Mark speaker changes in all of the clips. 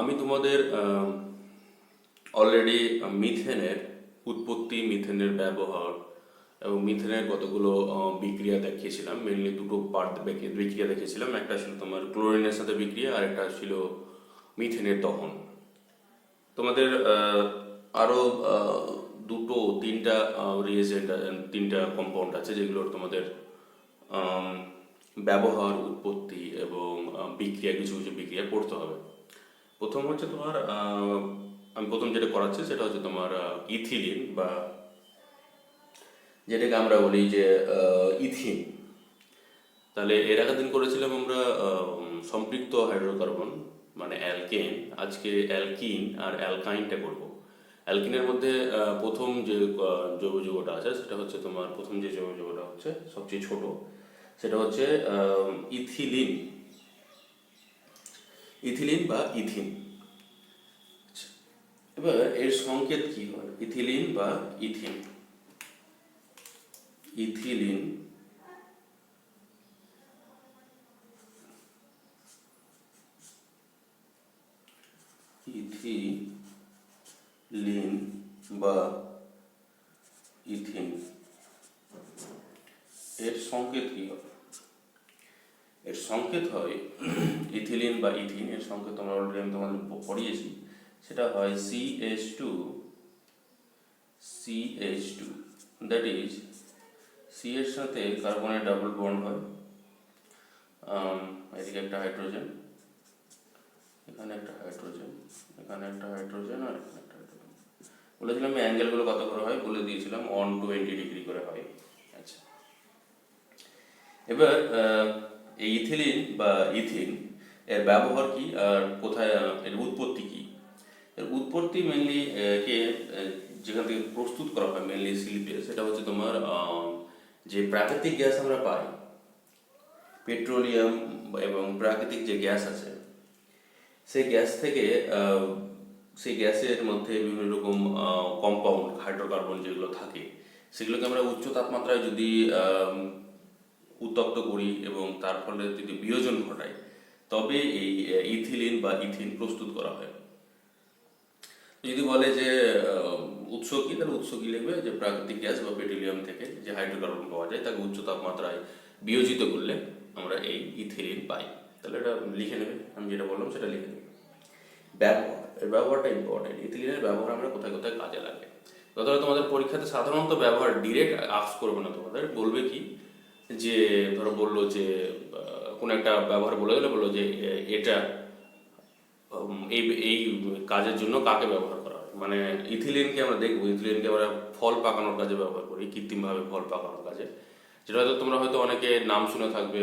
Speaker 1: আমি তোমাদের অলরেডি মিথেনের উৎপত্তি, মিথেনের ব্যবহার এবং মিথেনের কতগুলো বিক্রিয়া দেখিয়েছিলাম। মেনলি দুটো পার্ট বিক্রিয়া দেখিয়েছিলাম। একটা ছিল তোমার ক্লোরিনের সাথে বিক্রিয়া, আর একটা ছিল মিথেনের দহন। তোমাদের আরও দুটো তিনটা রিয়েজেন্ট, তিনটা কম্পাউন্ড আছে যেগুলোর তোমাদের আম, ব্যবহার, উৎপত্তি এবং বিক্রিয়া, কিছু কিছু বিক্রিয়া পড়তে হবে। প্রথম হচ্ছে তোমার আমি প্রথম যেটা করাচ্ছি সেটা হচ্ছে তোমার ইথিলিন, বা যেটাকে আমরা বলি যে ইথিন। তাহলে এর আগের দিন করেছিলাম আমরা সম্পৃক্ত হাইড্রোকার্বন মানে অ্যালকেন। আজকে অ্যালকিন আর অ্যালকাইনটা করব। অ্যালকিনের মধ্যে প্রথম যে যৌগটা আছে সেটা হচ্ছে তোমার, প্রথম যে যৌগটা হচ্ছে সবচেয়ে ছোট, সেটা হচ্ছে ইথিলিন। ইথিলিন বা ইথিন। এবার এর সংকেত কি হয়? ইথিলিন বা ইথিন। ইথিলিন, ইথিলিন বা ইথিন, এর সংকেত কি হয়? এর সংকেত হয় ইথিলিন বা ইথিন, এর সংকেত তোমরা অলরেডি আমি তোমাদের পড়িয়েছি। সেটা হয় CH2, দ্যাট ইজ সি এর সাথে কার্বনের ডাবল বন্ড হয়। এদিকে একটা হাইড্রোজেন, এখানে একটা হাইড্রোজেন, এখানে একটা হাইড্রোজেন, আর এখানে একটা হাইড্রোজেন। বলেছিলাম আমি অ্যাঙ্গেলগুলো কত করে হয়, বলে দিয়েছিলাম 120 ডিগ্রি করে হয়। আচ্ছা, এবার এই ইথিলিন বা ইথিন এর ব্যবহার কি আর কোথায়, এর উৎপত্তি কি? এর উৎপত্তি মেনলি কে যেখান থেকে প্রস্তুত করা হয় মেনলি শিল্পে, সেটা হচ্ছে তোমার যে প্রাকৃতিক গ্যাস আমরা পাই, পেট্রোলিয়াম এবং প্রাকৃতিক যে গ্যাস আছে, সেই গ্যাস থেকে সেই গ্যাসের মধ্যে বিভিন্ন রকম কম্পাউন্ড, হাইড্রোকার্বন যেগুলো থাকে, সেগুলোকে আমরা উচ্চ তাপমাত্রায় যদি উত্তপ্ত করি এবং তার ফলে যদি বিয়োজন ঘটাই, তবে এই ইথিলিন বা ইথিন প্রস্তুত করা হয়। যদি বলে যে উৎস কি, তাহলে উৎস কি লিখবে যে প্রাকৃতিক গ্যাস বা পেট্রোলিয়াম থেকে যে হাইড্রোকার্বন পাওয়া যায় তাকে উচ্চ তাপমাত্রায় বিয়োজিত করলে আমরা এই ইথিলিন পাই। তাহলে এটা লিখে নেবে, আমি যেটা বললাম সেটা লিখে নেবে। ব্যবহার, এর ব্যবহারটা ইম্পর্টেন্ট। ইথিলিনের ব্যবহার আমরা কোথায় কোথায় কাজে লাগে। যতটা তোমাদের পরীক্ষাতে সাধারণত ব্যবহার ডিরেক্ট আস্ক করবে না, তোমাদের বলবে কি যে ধরো বললো যে কোনো একটা ব্যবহার বলে দিলে, বললো যে এটা এই এই কাজের জন্য কাকে ব্যবহার করা হয়। মানে ইথিলিনকে আমরা দেখবো, ইথিলিনকে আমরা ফল পাকানোর কাজে ব্যবহার করি, কৃত্রিমভাবে ফল পাকানোর কাজে। যেটা হয়তো তোমরা হয়তো অনেকে নাম শুনে থাকবে,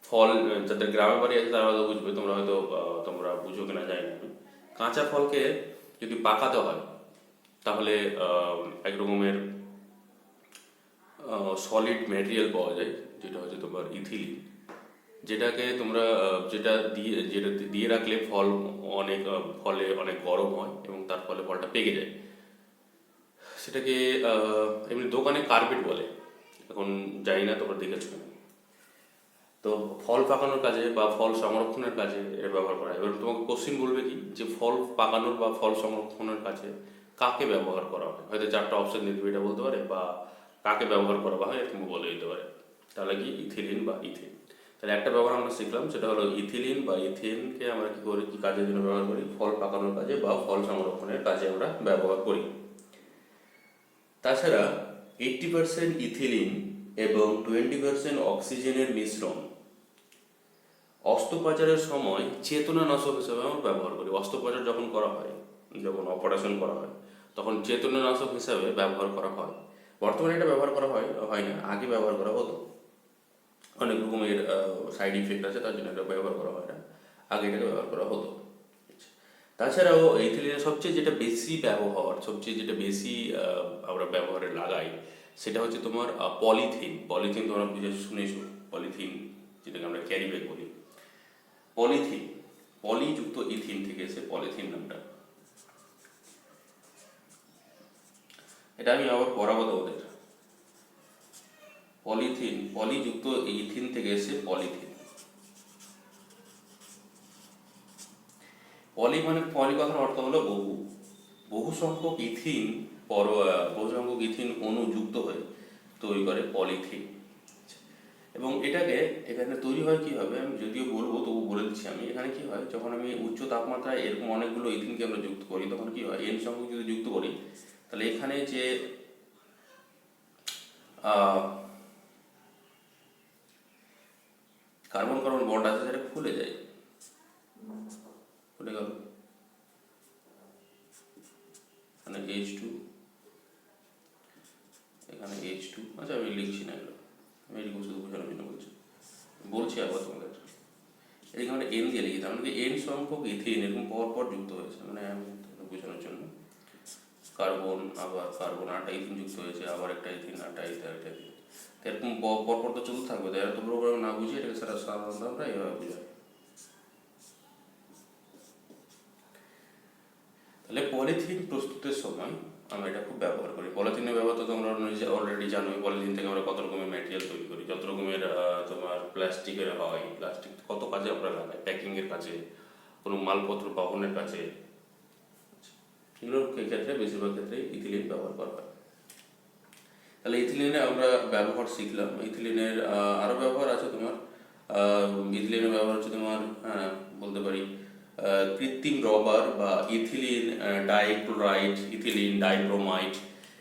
Speaker 1: ফল, যাদের গ্রামে বাড়ি আছে তারা হয়তো বুঝবে, তোমরা হয়তো তোমরা বুঝো কিনা জানি না। কাঁচা ফলকে যদি পাকাতে হয় তাহলে এক রকমের সলিড ম্যাটেরিয়াল পাওয়া যায়, যেটা হচ্ছে তোমার ইথিলিন। যেটাকে তোমরা যেটা দিয়ে রাখলে ফল অনেক ফলে অনেক গরম হয় এবং তার ফলে ফলটা পেকে যায়। সেটাকে এমনি দোকানে কার্বেট বলে, এখন জানি না তোমরা দেখেছো কিনা। তো ফল পাকানোর কাজে বা ফল সংরক্ষণের কাজে এটা ব্যবহার করা হয়। এবার তোমাকে কোশ্চিন বলবে কি যে ফল পাকানোর বা ফল সংরক্ষণের কাজে কাকে ব্যবহার করা হয়, হয়তো চারটা অপশন দিয়ে দেবে, এটা বলতে পারে, বা কাকে ব্যবহার করা হয় এরকম বলে দিতে পারে। তাহলে কি ইথিলিন বা ইথিন। তাহলে একটা ব্যবহার আমরা শিখলাম, সেটা হলো ইথিলিন বা ইথিনকে আমরা কি করি, কি কাজের জন্য ব্যবহার করি? ফল পাকানোর কাজে বা ফল সংরক্ষণের কাজে আমরা ব্যবহার করি। তাছাড়া 80% ইথিলিন এবং 20% অক্সিজেনের মিশ্রণ অস্ত্রোপচারের সময় চেতনানাশক হিসেবে আমরা ব্যবহার করি। অস্ত্রোপচার যখন করা হয়, যখন অপারেশন করা হয়, তখন চেতনানাশক হিসাবে ব্যবহার করা হয়। বর্তমানে এটা ব্যবহার করা হয় না, আগে ব্যবহার করা হতো। অনেক রকমের সাইড ইফেক্ট আছে, তার জন্য এটা ব্যবহার করা হয় না, আগে এটাকে ব্যবহার করা হতো। তাছাড়াও ইথিলিনের সবচেয়ে যেটা বেশি ব্যবহার, সবচেয়ে যেটা বেশি আমরা ব্যবহারে লাগাই, সেটা হচ্ছে তোমার পলিথিন। পলিথিন তোমরা শুনেছো, পলিথিন যেটাকে আমরা ক্যারি ব্যাগ বলি। পলিথিন, পলিযুক্ত ইথিন থেকে এসে পলিথিন নামটা। এটা আমি আবার পড়াবো তোমাদের। পলিথিন, পলিযুক্ত ইথিন থেকে এসে পলিথিন। পলি মানে পলি কথার অর্থ হলো বহু। বহু সংখ্যক ইথিন বহু সংখ্যক ইথিন অণু যুক্ত হয়ে তৈরি করে পলিথিন। এবং এটাকে এখানে তৈরি হয় কীভাবে আমি যদিও বলবো, তবু বলে দিচ্ছি আমি। এখানে কি হয়, যখন আমি উচ্চ তাপমাত্রায় এরকম অনেকগুলো ইথিনকে আমরা যুক্ত করি, তখন কি হয়, এন সংখ্যক যদি যুক্ত করি, তাহলে এখানে যে কার্বন কার্বন বন্ড আছে সেটা খুলে যায়, খুলে গেল। এখানে H2, এখানে H2। আচ্ছা আমি লিখছি না এগুলো, আমি এটুকু শুধু বোঝানোর জন্য বলছি আবার তোমাদের। এখানে এন দিয়ে লিখি, তার মানে এন সংখ্যক ইথিন এরকম পর যুক্ত হয়েছে, মানে আমি বোঝানোর জন্য। কার্বন, আবার কার্বন 8টা ইথিন যুক্ত হয়েছে, আবার একটা ইথিন, 8টা ইথিন, এরকম পরপর তো চলতে থাকবে। তাই এত বড় করে না বুঝিয়ে এটাকে সাধারণত আমরা এইভাবে বুঝাই। তাহলে পলিথিন প্রস্তুতের সময় আমরা এটা খুব ব্যবহার করি। পলিথিনের ব্যবহার তো তোমরা অলরেডি জানোই। পলিথিন থেকে আমরা কত রকমের ম্যাটেরিয়াল তৈরি করি, যত রকমের তোমার প্লাস্টিকের হয়। প্লাস্টিক কত কাজে আমরা লাগাই, প্যাকিংয়ের কাজে, কোনো মালপত্র বহনের কাজে। এগুলোর ক্ষেত্রে বেশিরভাগ ক্ষেত্রে ইথিলিন ব্যবহার করা হয়। তাহলে ইথিলিনের আমরা ব্যবহার শিখলাম। ইথিলিনের আরও ব্যবহার আছে তোমার। ইথিলিনের ব্যবহার হচ্ছে তোমার, বলতে পারি কৃত্রিম রবার বা ইথিলিন ডাইক্লোরাইড, ইথিলিন ডাইব্রোমাইড,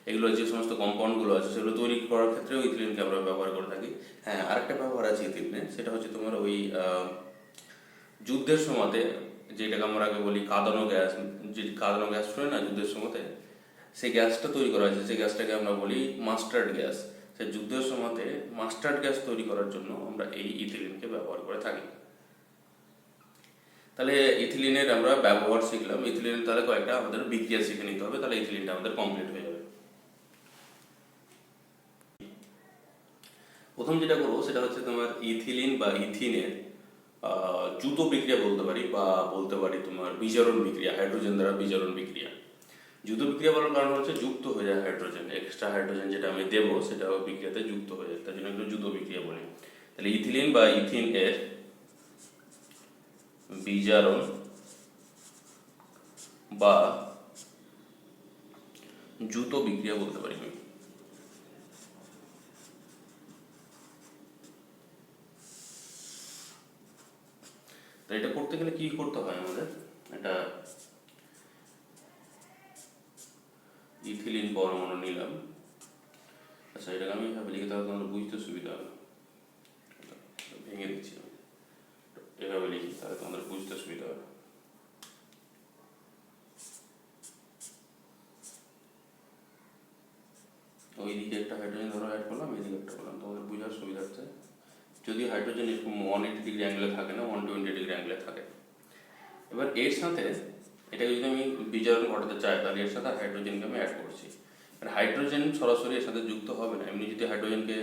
Speaker 1: এগুলো যে সমস্ত কম্পাউন্ডগুলো আছে সেগুলো তৈরি করার ক্ষেত্রেও ইথিলিনকে আমরা ব্যবহার করে থাকি। হ্যাঁ, আরেকটা ব্যবহার আছে ইথিলিনের, সেটা হচ্ছে তোমার ওই যুদ্ধের সময়তে যেটাকে আমরা আগে বলি কাঁদানো গ্যাস, যে কাঁদানো গ্যাস শুনে না যুদ্ধের সময়তে, সেই গ্যাসটা তৈরি করা হয়েছে, সেই গ্যাসটাকে আমরা বলি মাস্টার্ড গ্যাস। সেই যুদ্ধের সময়তে মাস্টার্ড গ্যাস তৈরি করার জন্য আমরা এই ইথিলিনকে ব্যবহার করে থাকি। তাহলে ইথিলিনের আমরা ব্যবহার শিখলাম। ইথিলিনের তাহলে কয়েকটা আমাদের বিক্রিয়া শিখে নিতে হবে, তাহলে ইথিলিনটা আমাদের কমপ্লিট হয়ে যাবে। প্রথম যেটা করবো সেটা হচ্ছে তোমার ইথিলিন বা ইথিনের যুত বিক্রিয়া বলতে পারি, বা বলতে পারি তোমার বিজারণ বিক্রিয়া, হাইড্রোজেন দ্বারা বিজারণ বিক্রিয়া। যুত বিক্রিয়া বলার কারণ হচ্ছে যুক্ত হয়ে যায় হাইড্রোজেন, এক্সট্রা হাইড্রোজেন যেটা আমি দেবো সেটা বিক্রিয়াতে যুক্ত হয়ে যায়, তার জন্য একটু যুত বিক্রিয়া বলি। তাহলে ইথিলিন বা ইথিন এর বিজারণ বা যুত বিক্রিয়া বলতে পারি আমি। তো এটা করতে গেলে কি করতে হয় আমাদের, এটা ইথিলিন পরমাণু নিলাম। আচ্ছা এটাকে আমি এভাবে লিখে, তাহলে তোমাদের বুঝতে সুবিধা হবে। ভেঙে দিচ্ছি আমি, এভাবে লিখি তাহলে তোমাদের বুঝতে সুবিধা হবে। ওই দিকে একটা হাইড্রোজেন ধরো অ্যাড করলাম, এদিকে একটা করলাম, তোমাদের বোঝার সুবিধা হচ্ছে। যদি হাইড্রোজেন এরকম 180 ডিগ্রি অ্যাঙ্গেলে থাকে না, 120 ডিগ্রি অ্যাঙ্গেলে থাকে। এবার এর সাথে এটাকে যদি আমি বিজারণ ঘটাতে চাই, তাহলে এর সাথে হাইড্রোজেনকে আমি অ্যাড করছি। হাইড্রোজেন সরাসরি এর সাথে যুক্ত হবে না। এমনি যদি হাইড্রোজেনকে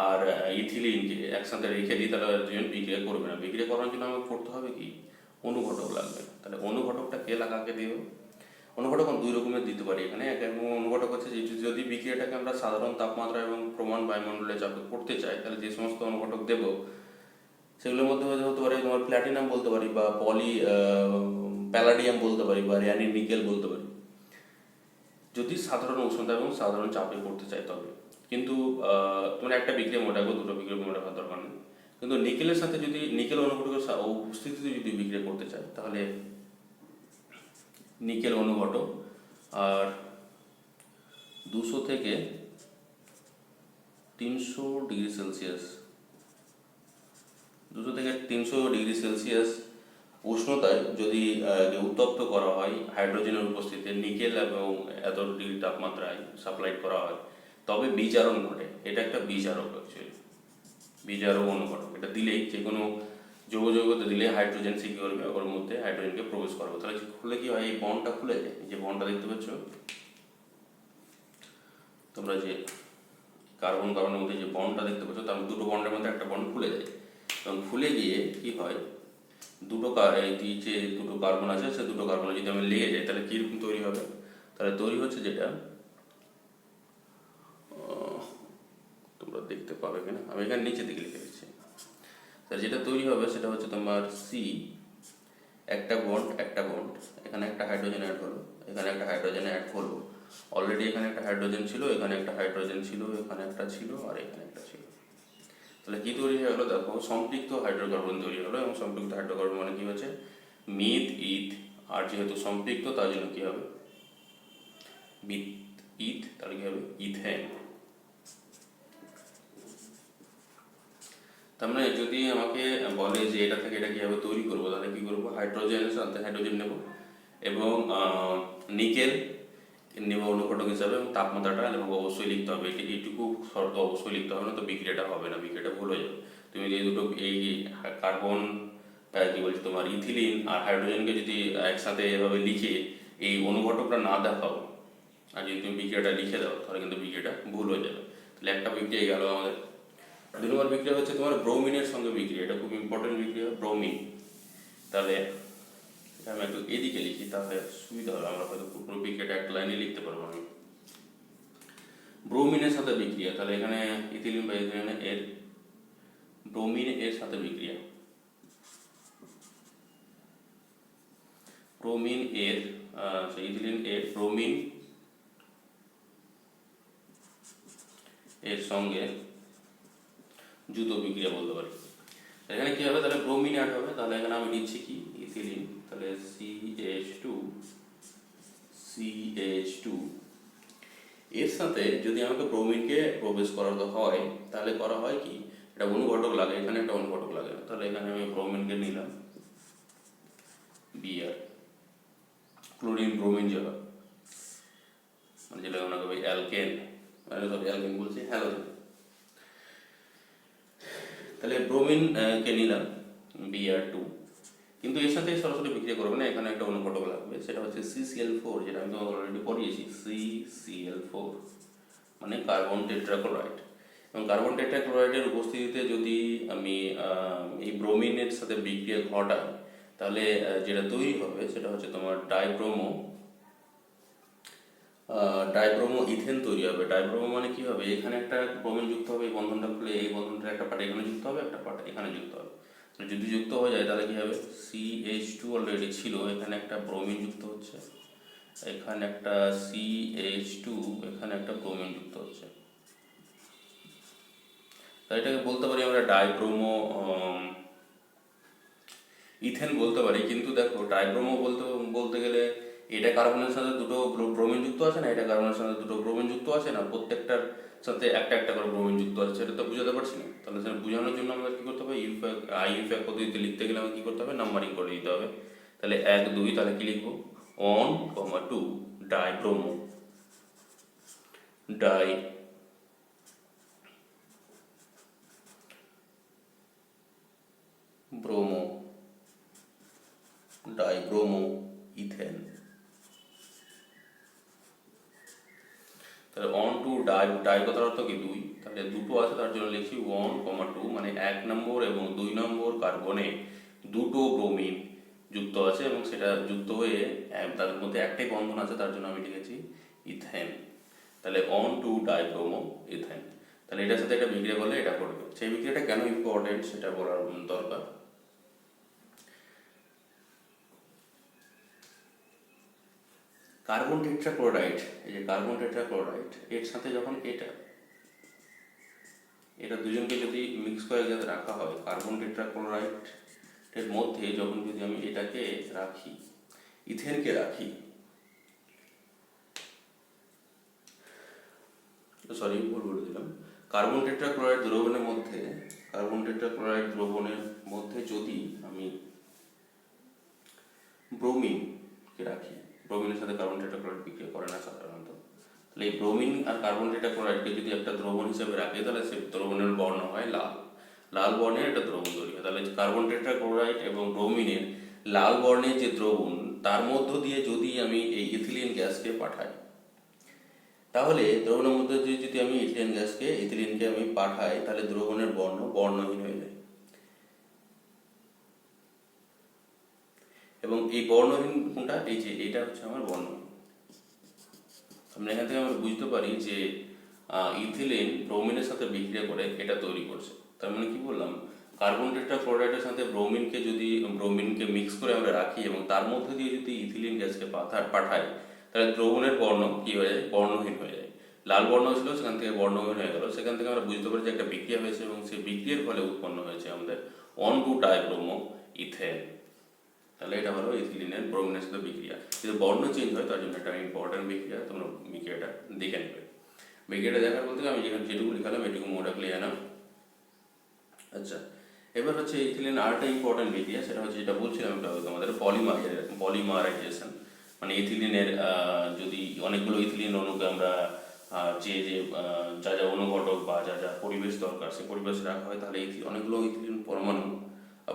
Speaker 1: আর ইথিলিনকে একসাথে রেখে দিই, তাহলে হাইড্রোজেন বিক্রিয়া করবে না। বিক্রিয়া করার জন্য আমাকে করতে হবে কি, অনুঘটক লাগবে। তাহলে অনুঘটকটা কে লাগাকে দিব? অনুঘটক দুই রকমের দিতে পারি এখানে। এক অনুঘটক হচ্ছে যদি বিক্রিয়াটাকে আমরা সাধারণ তাপমাত্রা এবং প্রমাণ বায়ুমণ্ডলে চাপে করতে চাই, তাহলে যে সমস্ত অনুঘটক দেবো সেগুলোর মধ্যে হতে পারে তোমার প্ল্যাটিনাম বলতে পারি, বা প্যালাডিয়াম বলতে পারি, বা র্যানি নিকেল বলতে পারি, যদি সাধারণ উষ্ণতা এবং সাধারণ চাপে করতে চাই তবে। কিন্তু তোমার একটা বিক্রিয়া মোটাবো, দুটো বিক্রিয়া মোটাবার দরকার নেই। কিন্তু নিকেলের সাথে যদি নিকেল অনুঘটকের উপস্থিতিতে যদি বিক্রিয়া করতে চাই, তাহলে নিকেল অনুঘটক আর 200 থেকে 300 ডিগ্রি সেলসিয়াস, 200 থেকে 300 ডিগ্রি সেলসিয়াস উষ্ণতায় যদি উত্তপ্ত করা হয় হাইড্রোজেনের উপস্থিতিতে, নিকেল এবং এত ডিগ্রি তাপমাত্রায় সাপ্লাই করা হয়, তবে বিজারণ ঘটে। এটা একটা বিজারক, অ্যাকচুয়ালি বিজারক অনুঘটক। এটা দিলেই, যে কোনো যৌগতে দিলে হাইড্রোজেন সে কী করবে, ওর মধ্যে হাইড্রোজেনকে প্রবেশ করবে। তাহলে খুলে কি হয়, এই বন্ডটা খুলে যায়। যে বন্ডটা দেখতে পাচ্ছ তোমরা, যে কার্বন কার্বনের মধ্যে যে বন্ডটা দেখতে পাচ্ছ, তার দুটো বন্ডের মধ্যে একটা বন্ড খুলে যায়, এবং খুলে গিয়ে কি হয়, যে দুটো কার্বন আছে, সে দুটো কার্বন যদি আমি লেগে যাই, তাহলে কীরকম তৈরি হবে? তাহলে তৈরি হচ্ছে যেটা তোমরা দেখতে পাবে কিনা, আমি এখানে নিচে দিকে লিখে দিচ্ছি। তাহলে যেটা তৈরি হবে সেটা হচ্ছে তোমার সি, একটা বন্ড একটা বন্ড, এখানে একটা হাইড্রোজেন অ্যাড হলো, এখানে একটা হাইড্রোজেন অ্যাড হলো, অলরেডি এখানে একটা হাইড্রোজেন ছিল, এখানে একটা হাইড্রোজেন ছিল, এখানে একটা ছিল, আর এখানে একটা ছিল। তাহলে কি তৈরি হয়ে গেলো দেখো, সম্পৃক্ত হাইড্রোকার্বন তৈরি হলো। এবং সম্পৃক্ত হাইড্রোকার্বন মানে কি হচ্ছে মিথ ইথ, আর যেহেতু সম্পৃক্ত তার জন্য কি হবে মিথ ইথ, তাহলে কি হবে ইথেন। তার মানে যদি আমাকে বলে যে এটা থেকে এটা কিভাবে তৈরি করবো, তাহলে কি করবো, হাইড্রোজেনের সাথে হাইড্রোজেন নেব এবং নিকেল নেব অনুঘটক হিসাবে, এবং তাপমাত্রাটা এবং অবশ্যই লিখতে হবে, এইটুকু শর্ত অবশ্যই লিখতে হবে, না তো বিক্রিয়াটা হবে না, বিক্রিয়াটা ভুল হয়ে যাবে। তুমি এই দুটো এই কার্বন কি বলছি তোমার ইথিলিন আর হাইড্রোজেনকে যদি একসাথে এভাবে লিখে এই অনুঘটকটা না দেখাও, আর যদি তুমি বিক্রিয়াটা লিখে দাও, তাহলে কিন্তু বিক্রিয়াটা ভুল হয়ে যাবে। তাহলে একটা বিক্রিয়া গেল আমাদের। 2 নম্বর বিক্রিয়া হচ্ছে তোমার ব্রোমিনের সঙ্গে বিক্রিয়া, এটা খুব ইম্পর্টেন্ট বিক্রিয়া, ব্রোমিন। তাহলে আমি একটু এদিকে লিখি, তাহলে সুবিধা হবে, আমরা হয়তো পুরো বিক্রিয়াটা একটা লাইনে লিখতে পারবো আমি। ব্রোমিনের সাথে বিক্রিয়া, তাহলে এখানে ইথিলিন বা ইথিলিন এর ব্রোমিন এর সাথে বিক্রিয়া, ব্রোমিন এর ইথিলিন এর ব্রোমিন এর সঙ্গে যুত বিক্রিয়া বলতে পারি। এখানে কি হবে, তাহলে ব্রোমিন অ্যাড হবে, তাহলে এখানে আমি নিচ্ছি কি ইথিলিন, তাহলে CH2 এর সাথে যদি আমাকে ব্রোমিনকে প্রবেশ করাতে হয়, তাহলে করা হয় কি, এটা অনুঘটক লাগে, এখানে একটা অনুঘটক লাগে, তাহলে এখানে আমি ব্রোমিনকে নিলাম Br, ক্লোরিন ব্রোমিন যাবে, মানে যেটা ওনাকে ওই অ্যালকেন, মানে সব অ্যালকেন বলছি, হ্যালোজেন। তাহলে ব্রোমিন কে নিলাম Br2, কিন্তু এর সাথে সরাসরি বিক্রিয়া করবে না, এখানে একটা অনুঘটক লাগবে, সেটা হচ্ছে CCl4, যেটা আমি তোমাকে অলরেডি পড়িয়েছি, CCl4 মানে কার্বন টেট্রাক্লোরাইড। এবং কার্বন টেট্রাক্লোরাইডের উপস্থিতিতে যদি আমি এই ব্রোমিনের সাথে বিক্রিয়া ঘটাই, তাহলে যেটা তৈরি হবে সেটা হচ্ছে তোমার ডাইব্রোমো ইথেন তৈরি হবে। ডাইব্রোমো মানে কি হবে, এখানে একটা ব্রোমিন যুক্ত হবে, এই বন্ধনটা খুলে এই বন্ধনটার একটা পার্ট এখানে যুক্ত হবে, একটা পার্ট এখানে যুক্ত হবে। যদি যুক্ত হয়ে যায় তাহলে কি হবে, CH2 অলরেডি ছিল, এখানে একটা ব্রোমিন যুক্ত হচ্ছে, এখানে একটা CH2, এখানে একটা ব্রোমিন যুক্ত হচ্ছে। তাই এটাকে বলতে পারি আমরা ডাইব্রোমো ইথেন বলতে পারি। কিন্তু দেখো ডাইব্রোমো বলতে গেলে এটা কার্বনের সাথে দুটো ব্রোমিন যুক্ত আছে না, এটা কার্বনের সাথে দুটো ব্রোমিন যুক্ত আছে না, প্রত্যেকটার সাথে একটা একটা করে ব্রোমিন যুক্ত আছে, সেটা তো বুঝাতে পারছি না। তাহলে সেটা বোঝানোর জন্য আমাদের কী করতে হবে, ইউফ্যাক পদ্ধতিতে লিখতে গেলে আমাকে কী করতে হবে, নাম্বারিং করে দিতে হবে। তাহলে 1 2, তাহলে কি লিখবো 1, 2 ডাইব্রোমো, ডাইব্রোমো ইথেন। তাহলে 1 2 ডাই কথার অর্থ কি 2, তাহলে দুটো আছে তার জন্য লিখছি 1, 2, মানে 1 নম্বর এবং 2 নম্বর কার্বনে দুটো ব্রোমিন যুক্ত আছে, এবং সেটা যুক্ত হয়ে তাদের মধ্যে একটাই বন্ধন আছে, তার জন্য আমি লিখেছি ইথেন। তাহলে 1 2 ডাইব্রোমো ইথেন। তাহলে এটার সাথে একটা বিক্রিয়া করলে এটা করবে। সেই বিক্রিয়াটা কেন ইম্পর্টেন্ট সেটা বলার দরকার। কার্বন টেট্রাক্লোরাইড, এই যে কার্বন টেট্রাক্লোরাইড এর সাথে যখন এটা দুজনকে যদি মিক্স করে যাতে রাখা হয়, কার্বন টেট্রাক্লোরাইড এর মধ্যে যখন যদি আমি এটাকে রাখি, ইথেনকে রাখি, সরি ভুল বলে দিলাম, কার্বন টেট্রাক্লোরাইড দ্রবণের মধ্যে যদি আমি ব্রোমিনকে রাখি, ব্রোমিনের সাথে কার্বন টেট্রাক্লোরাইড বিক্রিয়া করে না সাধারণত, তাহলে এই ব্রোমিন আর কার্বন টেট্রাক্লোরাইডকে যদি একটা দ্রবণ হিসেবে রাখি, তাহলে সে দ্রবণের বর্ণ হয় লাল বর্ণের একটা দ্রবণ তৈরি হয়। তাহলে কার্বন টেট্রাক্লোরাইড এবং ব্রোমিনের লাল বর্ণের যে দ্রবণ, তার মধ্য দিয়ে যদি আমি এই ইথিলিন গ্যাসকে পাঠাই, তাহলে দ্রবণের মধ্যে দিয়ে যদি আমি ইথিলিনকে আমি পাঠাই, তাহলে দ্রবণের বর্ণ বর্ণহীন হয়ে যায়। এবং এই বর্ণহীন কোনটা, এই যে এটা হচ্ছে আমার বর্ণহীন। আমরা এখান থেকে আমরা বুঝতে পারি যে ইথিলিন ব্রোমিনের সাথে বিক্রিয়া করে এটা তৈরি করছে। তার মানে কি বললাম, কার্বন টেট্রাক্লোরাইডের সাথে ব্রোমিনকে মিক্স করে আমরা রাখি এবং তার মধ্যে দিয়ে যদি ইথিলিন গ্যাসকে পাঠাই, তাহলে দ্রবণের বর্ণ কি হয়ে যায়? বর্ণহীন হয়ে যায়। লাল বর্ণ ছিল, সেখান থেকে বর্ণহীন হয়ে গেল। সেখান থেকে আমরা বুঝতে পারি যে একটা বিক্রিয়া হয়েছে এবং সেই বিক্রিয়ার ফলে উৎপন্ন হয়েছে আমাদের 1,2-ডাইব্রোমো ইথেন। তাহলে এটা হলো ইথিলিনের ব্রোমিনের সাথে বিক্রিয়া। যদি বর্ণ চেঞ্জ হয় তার জন্য একটা ইম্পর্টেন্ট বিক্রিয়া, তোমরা বিক্রিয়াটা দেখে নেবে। বিক্রিয়াটা দেখার বলতে আমি যেটুকু লিখালাম এটুকু মোটা ক্লিয়ার না। আচ্ছা, এবার হচ্ছে ইথিলিন আরেকটা ইম্পর্টেন্ট বিক্রিয়া, সেটা হচ্ছে যেটা বলছিলাম তোমাদের পলিমারাইজেশন। মানে ইথিলিনের যদি অনেকগুলো ইথিলিন অণুকে আমরা যা যা অনুঘটক বা যা যা পরিবেশ দরকার সে পরিবেশ রাখা হয়, তাহলে অনেকগুলো ইথিলিন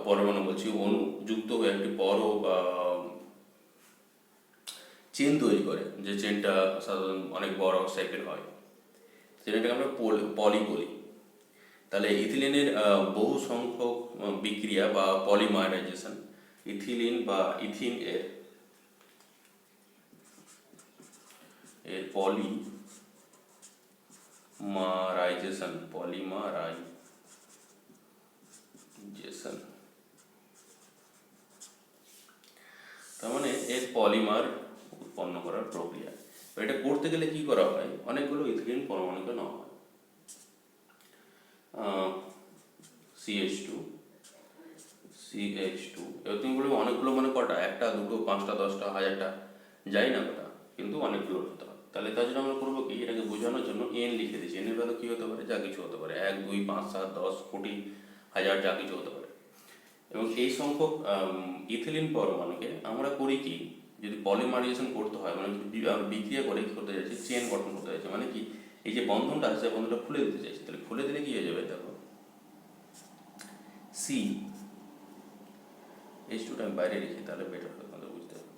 Speaker 1: পরমাণু বলছি অণু যুক্ত হয়ে একটি বড় চেন তৈরি করে, যে চেনটা সাধারণত অনেক বড় সাইকেল হয়, সেটাকে আমরা পলি বলি। তাহলে ইথিলিনের বহু সংখ্যক বিক্রিয়া বা পলিমারাইজেশন, ইথিলিন বা ইথিন এর পলিমারাইজেশন তার মানে এর পলিমার উৎপন্ন করার প্রক্রিয়া। এটা করতে গেলে কি করা হয়? অনেকগুলো ইথিলিন পরমাণুকে নেওয়া হয়, CH2 এবার তুমি বলবে অনেকগুলো মানে কটা? একটা, দুটো, পাঁচটা, 10টা, 1000টা, যাই না কটা, কিন্তু অনেকগুলো হতে হয়। তাহলে তার জন্য আমরা করবো কি, এটাকে বোঝানোর জন্য এন লিখে দিচ্ছি। এনের ভ্যালু কি হতে পারে? যা কিছু হতে পারে, 1, 2, 5, 7, 10, কোটি, হাজার, যা কিছু হতে পারে। এবং এই সংখ্যক ইথিলিন পরমাণুকে আমরা করি কি, যদি পলিমারাইজেশন করতে হয়, মানে বিক্রিয়া করে কি করতে চাইছি, চেন গঠন করতে চাইছি। মানে কি, এই যে বন্ধনটা আছে সেই বন্ধনটা খুলে দিতে চাইছি। তাহলে খুলে দিলে কি হয়ে যাবে? দেখো, H2টা আমি বাইরে লিখি, তাহলে বেটার হবে, তোমাদের বুঝতে হবে।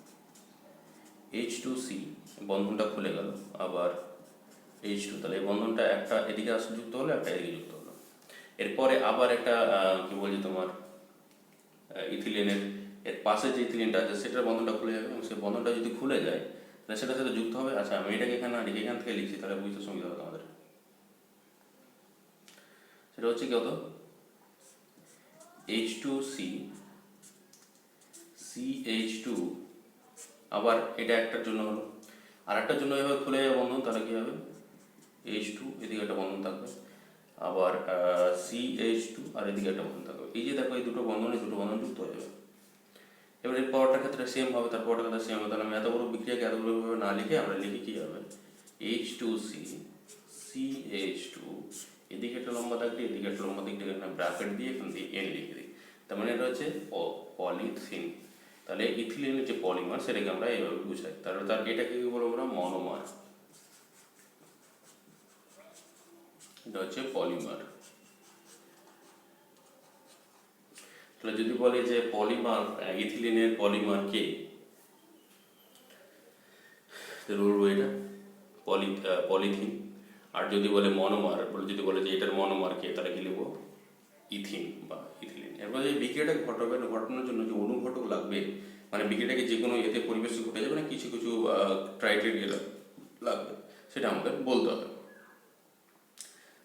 Speaker 1: H2C বন্ধনটা খুলে গেল, আবার H2, তাহলে এই বন্ধনটা একটা এদিকে যুক্ত হলো, একটা এদিকে যুক্ত হলো। এরপরে আবার একটা কি বলছি তোমার ইথিলিনের এর পাশে যে ইথিলিনটা আছে সেটার বন্ধনটা খুলে যাবে, এবং সেই বন্ধনটা যদি খুলে যায় তাহলে সেটার সাথে যুক্ত হবে। আচ্ছা, আমি এটাকে এখানে এখান থেকে লিখছি, তাহলে বুঝতে সুবিধা হবে তোমাদের। সেটা হচ্ছে কি হতো, H2C CH2, আবার এটা একটার জন্য হলো, আর একটার জন্য এবার খুলে যাবে বন্ধন, তাহলে কি হবে, H2 এদিকে একটা বন্ধন থাকবে, আবার CH2 আর এদিকে একটা বন্ধন থাকবে। এই যে দেখো, এই দুটো বন্ধন যুক্ত হয়ে যাবে। এবার এর পরটার ক্ষেত্রে সেম হবে, তার পরটার ক্ষেত্রে সেম হবে। তাহলে আমি এত বড় বিক্রিয়াকে এতগুলো ভাবে না লিখে আমরা লিখি কি হবে, H2C CH2, এদিকে একটা লম্বা দাগ দিয়ে এদিকে একটা লম্বা দিক দিয়ে এখানে ব্র্যাকেট দিয়ে এখান দিয়ে এন লিখে দিই। তার মানে এটা হচ্ছে পলিথিন। তাহলে ইথিলিনের যে পলিমার সেটাকে আমরা এইভাবে বুঝাই। তাহলে এটাকে কি বলবো আমরা, মনোমার। এটা হচ্ছে পলিমার। তাহলে যদি বলে যে পলিমার, ইথিলিনের পলিমার কে, বলবো এটা পলিথিন। আর যদি বলে মনোমার, যদি বলে যে এটার মনোমার কে, তাহলে কি লিখবো, ইথিন বা ইথিলিন। এরপর এই বিক্রিয়াটা ঘটানোর জন্য যে অনুঘটক লাগবে, মানে বিক্রিয়াটাকে যে কোনো এতে পরিবেশে ঘটে যাবে না, কিছু কিছু ক্রাইটেরিয়া লাগবে, সেটা আমাদের বলতে হবে।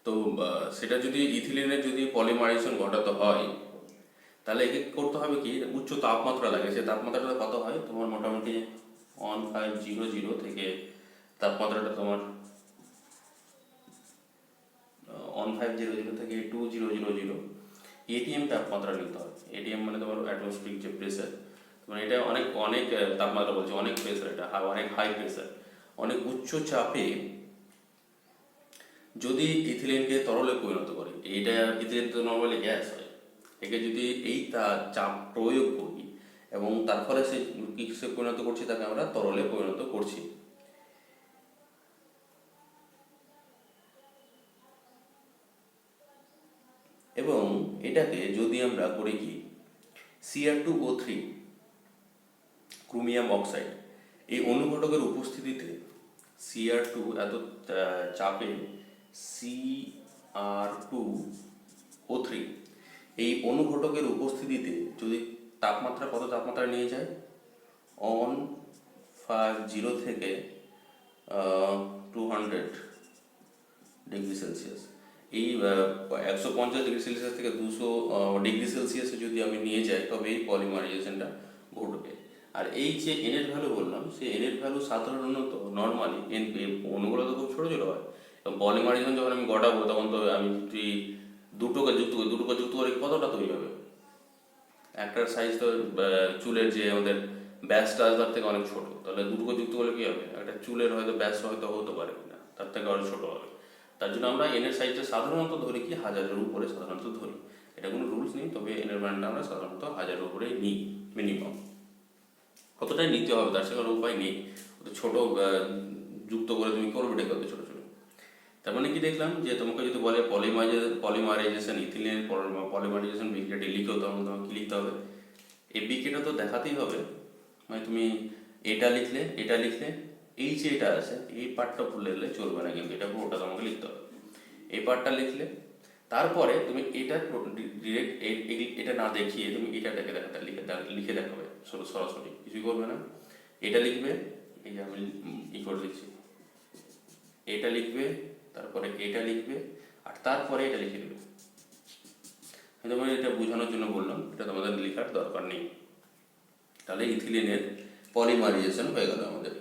Speaker 1: তো সেটা যদি ইথিলিনের যদি পলিমারাইজেশন ঘটাতে হয়, তাহলে একে করতে হবে কি, উচ্চ তাপমাত্রা লাগে। সে তাপমাত্রাটা কত হয় তোমার, মোটামুটি 1500 থেকে তাপমাত্রাটা তোমার 1500 থেকে 2000 ATM তাপমাত্রা নিতে হয়। ATM মানে তোমার অ্যাটমসফিয়ারিক যে প্রেসার, মানে এটা অনেক অনেক তাপমাত্রা বলছে, অনেক প্রেসার, এটা অনেক হাই প্রেসার, অনেক উচ্চ চাপে যদি ইথিলিনকে তরলে পরিণত করে। এইটা ইথিলিন তো নর্মালি গ্যাস হয়, একে যদি এই চাপ প্রয়োগ করি এবং তার ফলে সে কিসে পরিণত করছি, তাকে আমরা তরলে পরিণত করছি। এবং এটাকে যদি আমরা করি কি, Cr2O3 ক্রোমিয়াম অক্সাইড, এই অনুঘটকের উপস্থিতিতে Cr2 এত চাপে Cr2O3 এই অনুঘটকের উপস্থিতিতে যদি তাপমাত্রা, কত তাপমাত্রা নিয়ে যায়, 150 থেকে 200 ডিগ্রি সেলসিয়াস। এই 150 ডিগ্রি সেলসিয়াস থেকে 200 ডিগ্রি সেলসিয়াসে যদি আমি নিয়ে যাই তবে এই পলিমারাইজেশনটা ঘটবে। আর এই যে এন এর ভ্যালু বললাম, সেই এন এর ভ্যালু সাধারণত নর্মালি অণুগুলো তো খুব ছোটো ছোটো হয়, এবং পলিমারাইজেশন যখন আমি ঘটাবো তখন তো আমি যদি দুটোকে যুক্ত করে কতটা তৈরি হবে? একটার সাইজ তো চুলের যে আমাদের ব্যাসটা তার থেকে অনেক ছোট, তাহলে দুটোকে যুক্ত করলে কি হবে? একটা চুলের হয়তো ব্যাস হয়তো হতে পারে না, তার থেকে অনেক ছোট হবে। তার জন্য আমরা এনের সাইজটা সাধারণত ধরি কি 1000-এর উপরে সাধারণত ধরি। এটা কোনো রুলস নেই, তবে এনের মানটা আমরা সাধারণত 1000-এর উপরেই নিই মিনিমাম। কতটাই নিতে হবে তার সে কোনো উপায় নেই, ওটা ছোট যুক্ত করে তুমি করবে এটা কত ছোট ছোট। তার মানে কি দেখলাম যে তোমাকে যদি বলে পলিমারাইজেশন ইথিলিনের পলিমারাইজেশন বিক্রিয়াটি লিখো, তখন তোমাকে কি লিখতে হবে? এই বিক্রিয়াটা তো দেখাতেই হবে। মানে তুমি এটা লিখলে এই যে এটা আছে এই পার্টটা ভুলে গেলে চলবে না, কিন্তু এটা পুরোটা তোমাকে লিখতে হবে। এই পার্টটা লিখলে তারপরে তুমি এটা ডিরেক্ট এটা না দেখিয়ে তুমি এটাটাকে লিখে দেখাবে সরাসরি, কিছুই করবে না। এটা লিখবে, এই যে আমি করে লিখছি, এটা লিখবে, তারপরে এটা লিখবে, আর তারপরে এটা লিখে দেবে। তোমাদের এটা বোঝানোর জন্য বললাম, এটা তোমাদের লেখার দরকার নেই। তাহলে ইথিলিনের পলিমারাইজেশন হয়ে গেল আমাদের।